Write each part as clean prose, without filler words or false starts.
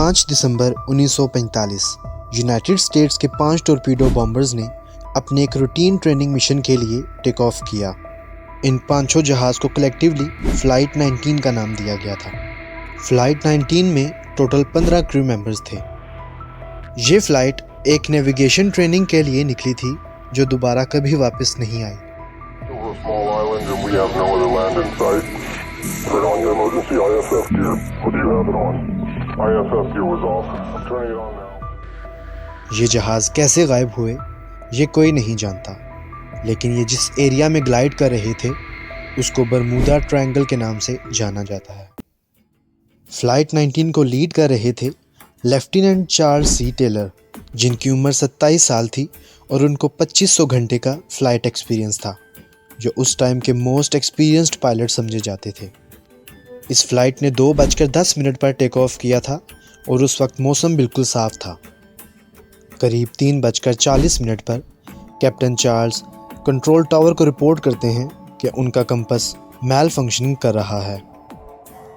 5 दिसंबर 1945 United states के 5 torpedo bombers ने अपने एक रूटीन ट्रेनिंग मिशन के लिए टेक ऑफ किया। इन पांचों जहाज़ को कलेक्टिवली फ़्लाइट 19 का नाम दिया गया था। फ़्लाइट 19 में टोटल 15 क्रू मेंबर्स थे। ये फ़्लाइट एक नेविगेशन ट्रेनिंग के लिए निकली थी जो दोबारा कभी वापस नहीं आई। ये जहाज़ कैसे गायब हुए ये कोई नहीं जानता, लेकिन ये जिस एरिया में ग्लाइड कर रहे थे उसको बरमूदा ट्रायंगल के नाम से जाना जाता है। फ़्लाइट 19 को लीड कर रहे थे लेफ्टिनेंट चार्ल्स सी टेलर, जिनकी उम्र 27 साल थी और उनको 2500 घंटे का फ़्लाइट एक्सपीरियंस था, जो उस टाइम के मोस्ट एक्सपीरियंस्ड पायलट समझे जाते थे। इस फ़्लाइट ने 2:10 पर टेक ऑफ किया था और उस वक्त मौसम बिल्कुल साफ था। करीब 3:40 पर कैप्टन चार्ल्स कंट्रोल टावर को रिपोर्ट करते हैं कि उनका कंपस मैल फंक्शनिंग कर रहा है।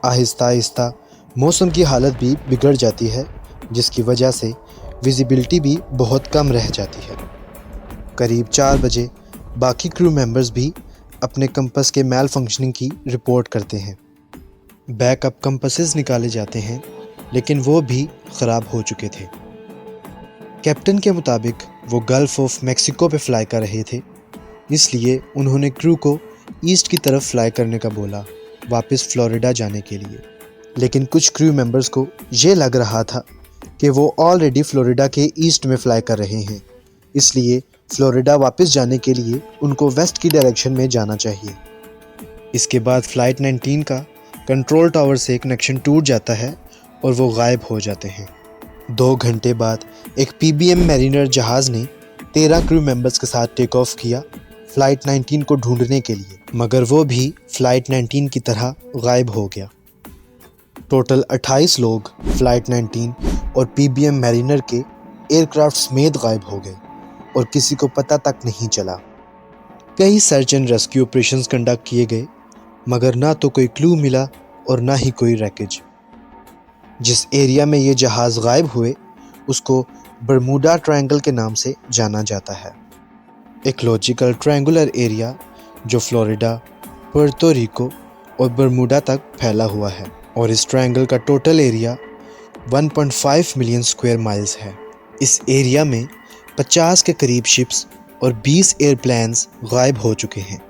आहिस्ता आहिस्ता मौसम की हालत भी बिगड़ जाती है, जिसकी वजह से विजिबिलिटी भी बहुत कम रह जाती है। करीब 4 बजे बाकी क्रू मेंबर्स भी अपने कंपस के मैल फंक्शनिंग की रिपोर्ट करते हैं। बैकअप कंपसेस निकाले जाते हैं, लेकिन वो भी ख़राब हो चुके थे। कैप्टन के मुताबिक वो गल्फ़ ऑफ मैक्सिको पे फ्लाई कर रहे थे, इसलिए उन्होंने क्रू को ईस्ट की तरफ फ्लाई करने का बोला, वापस फ्लोरिडा जाने के लिए। लेकिन कुछ क्रू मेंबर्स को ये लग रहा था कि वो ऑलरेडी फ्लोरिडा के ईस्ट में फ्लाई कर रहे हैं, इसलिए फ्लोरिडा वापस जाने के लिए उनको वेस्ट की डायरेक्शन में जाना चाहिए। इसके बाद फ़्लाइट 19 का कंट्रोल टावर से कनेक्शन टूट जाता है और वो गायब हो जाते हैं। 2 घंटे बाद एक PBM मैरिनर जहाज़ ने 13 क्रू मेंबर्स के साथ टेक ऑफ किया फ़्लाइट 19 को ढूंढने के लिए, मगर वो भी फ़्लाइट 19 की तरह गायब हो गया। टोटल 28 लोग फ़्लाइट 19 और PBM मैरिनर के एयरक्राफ्ट समेत गायब हो गए और किसी को पता तक नहीं चला। कई search and rescue operations conduct किए गए, मगर ना तो कोई क्लू मिला और ना ही कोई रैकेज। जिस एरिया में ये जहाज़ गायब हुए उसको बरमूडा ट्रायंगल के नाम से जाना जाता है। इकोलॉजिकल ट्रायंगुलर एरिया जो फ्लोरिडा, पुर्तो रिको और बरमूडा तक फैला हुआ है, और इस ट्रायंगल का total area 1.5 million square miles है। इस एरिया में 50 के करीब शिप्स और 20 एयरप्लेन्स गायब हो चुके हैं,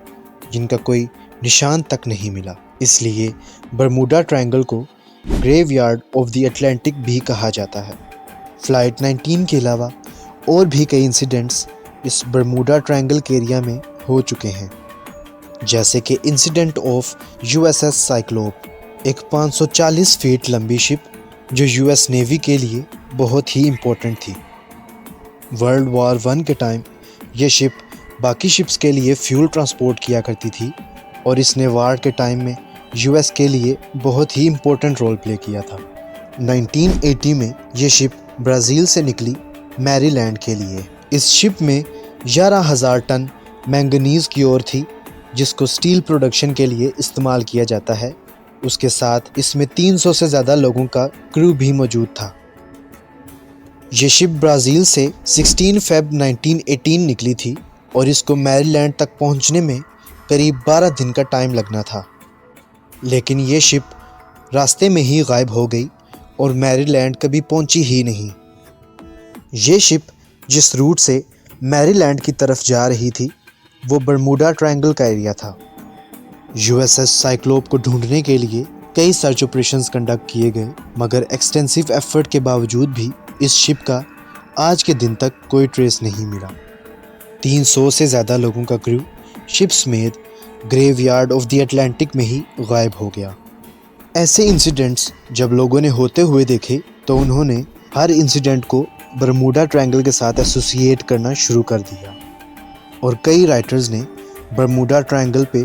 जिनका कोई निशान तक नहीं मिला। इसलिए बरमूडा ट्रायंगल को ग्रेवयार्ड ऑफ द अटलांटिक भी कहा जाता है। फ़्लाइट 19 के अलावा और भी कई इंसिडेंट्स इस बरमूडा ट्रायंगल के एरिया में हो चुके हैं, जैसे कि इंसिडेंट ऑफ USS साइक्लोप, एक 540 फीट लंबी शिप जो US नेवी के लिए बहुत ही इम्पोर्टेंट थी। वर्ल्ड वॉर 1 के टाइम ये शिप बाकी शिप्स के लिए फ्यूल ट्रांसपोर्ट किया करती थी और इसने वार के टाइम में US के लिए बहुत ही इम्पोर्टेंट रोल प्ले किया था। 1980 में ये शिप ब्राज़ील से निकली मैरीलैंड के लिए। इस शिप में 11,000 टन मैंगनीज़ की ओर थी, जिसको स्टील प्रोडक्शन के लिए इस्तेमाल किया जाता है। उसके साथ इसमें 300 से ज़्यादा लोगों का क्रू भी मौजूद था। ये शिप ब्राज़ील से 16 फ़रवरी 1918 निकली थी और इसको मैरीलैंड तक पहुंचने में करीब 12 दिन का टाइम लगना था, लेकिन ये शिप रास्ते में ही गायब हो गई और मैरीलैंड कभी पहुंची ही नहीं। ये शिप जिस रूट से मैरीलैंड की तरफ जा रही थी वो बरमूडा ट्रायंगल का एरिया था। USS साइक्लोप को ढूंढने के लिए कई सर्च ऑपरेशंस कंडक्ट किए गए, मगर एक्सटेंसिव एफर्ट के बावजूद भी इस शिप का आज के दिन तक कोई ट्रेस नहीं मिला। 300 से ज़्यादा लोगों का क्रू शिप समेत ग्रेवयार्ड ऑफ द अटलांटिक में ही गायब हो गया। ऐसे इंसिडेंट्स जब लोगों ने होते हुए देखे तो उन्होंने हर इंसिडेंट को बरमूडा ट्रायंगल के साथ एसोसिएट करना शुरू कर दिया, और कई राइटर्स ने बरमूडा ट्रायंगल पे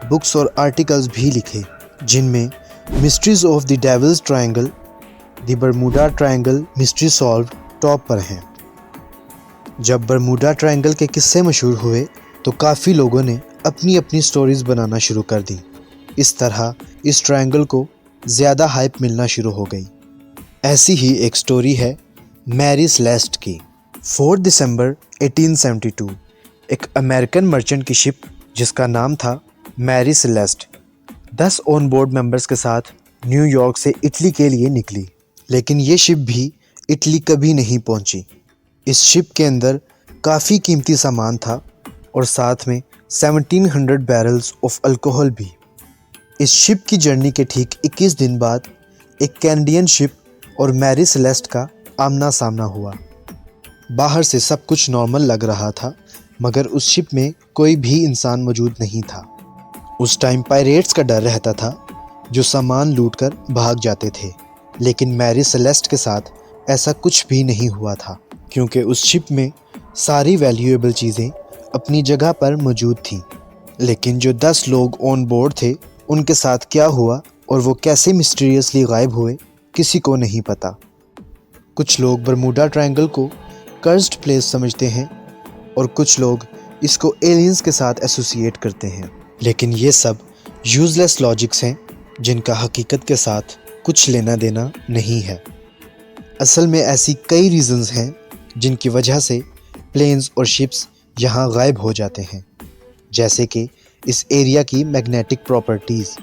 बुक्स और आर्टिकल्स भी लिखे, जिनमें mysteries of the devil's triangle, the Bermuda triangle mystery solved top पर हैं। जब बरमूडा ट्रायंगल के किस्से मशहूर हुए तो काफ़ी लोगों ने अपनी अपनी स्टोरीज़ बनाना शुरू कर दी। इस तरह इस ट्रायंगल को ज़्यादा हाइप मिलना शुरू हो गई। ऐसी ही एक स्टोरी है मैरी सेलेस्ट की। 4 दिसंबर 1872 एक अमेरिकन मर्चेंट की शिप जिसका नाम था Mary Celeste 10 on board members के साथ न्यूयॉर्क से इटली के लिए निकली, लेकिन ये शिप भी इटली कभी नहीं पहुंची। इस शिप के अंदर काफ़ी कीमती सामान था और साथ में 1700 बैरल्स ऑफ अल्कोहल भी। इस शिप की जर्नी के ठीक 21 दिन बाद एक कैनेडियन शिप और मैरी सेलेस्ट का आमना सामना हुआ। बाहर से सब कुछ नॉर्मल लग रहा था, मगर उस शिप में कोई भी इंसान मौजूद नहीं था। उस टाइम पायरेट्स का डर रहता था जो सामान लूटकर भाग जाते थे, लेकिन मैरी सेलेस्ट के साथ ऐसा कुछ भी नहीं हुआ था क्योंकि उस शिप में सारी वैल्यूएबल चीज़ें अपनी जगह पर मौजूद थीं। लेकिन जो 10 लोग ऑन बोर्ड थे उनके साथ क्या हुआ और वो कैसे मिस्टीरियसली गायब हुए किसी को नहीं पता। कुछ लोग बरमूडा ट्रायंगल को कर्स्ड प्लेस समझते हैं और कुछ लोग इसको एलियंस के साथ एसोसिएट करते हैं, लेकिन ये सब यूजलेस लॉजिक्स हैं जिनका हकीकत के साथ कुछ लेना देना नहीं है। असल में ऐसी कई रीजंस हैं जिनकी वजह से प्लेन्स और शिप्स यहाँ गायब हो जाते हैं, जैसे कि इस एरिया की मैग्नेटिक प्रॉपर्टीज़।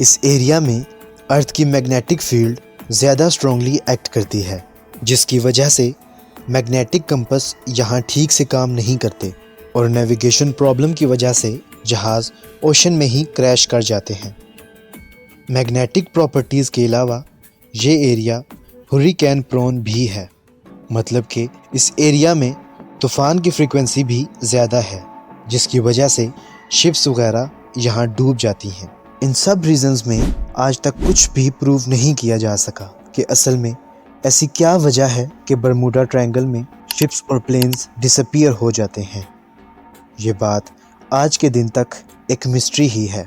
इस एरिया में अर्थ की मैग्नेटिक फील्ड ज़्यादा स्ट्रांगली एक्ट करती है, जिसकी वजह से मैग्नेटिक कंपास यहाँ ठीक से काम नहीं करते और नेविगेशन प्रॉब्लम की वजह से जहाज़ ओशन में ही क्रैश कर जाते हैं। मैग्नेटिक प्रॉपर्टीज़ के अलावा ये एरिया हुरिकेन प्रोन भी है, मतलब कि इस एरिया में तूफ़ान की फ्रीक्वेंसी भी ज़्यादा है, जिसकी वजह से शिप्स वगैरह यहाँ डूब जाती हैं। इन सब रीजंस में आज तक कुछ भी प्रूव नहीं किया जा सका कि असल में ऐसी क्या वजह है कि बरमूडा ट्रायंगल में शिप्स और प्लेन्स डिसअपीयर हो जाते हैं। ये बात आज के दिन तक एक मिस्ट्री ही है।